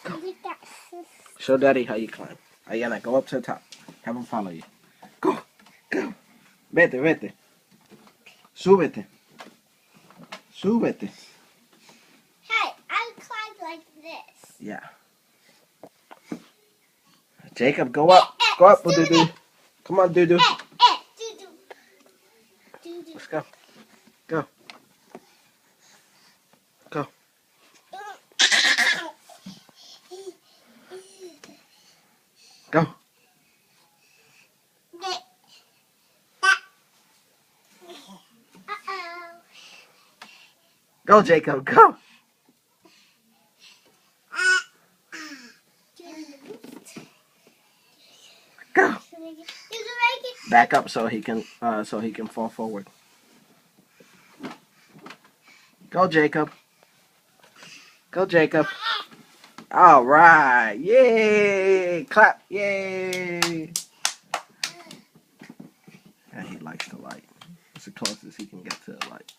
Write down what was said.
Go. Show Daddy how you climb. Ayana, go up to the top. Have him follow you. Go. Go. Vete, vete. Súbete. Súbete. Hey, I climb like this. Yeah. Jacob, go up. Go up, Dudu. Come on, Dudu. Doo-doo. Doo-doo. Let's go. Go. Go. Go. Uh-oh. Go, Jacob. Go. Go. Back up so he can fall forward. Go, Jacob. Go, Jacob. All right. Yay. Clap. Yay. And he likes the light. It's the closest he can get to the light.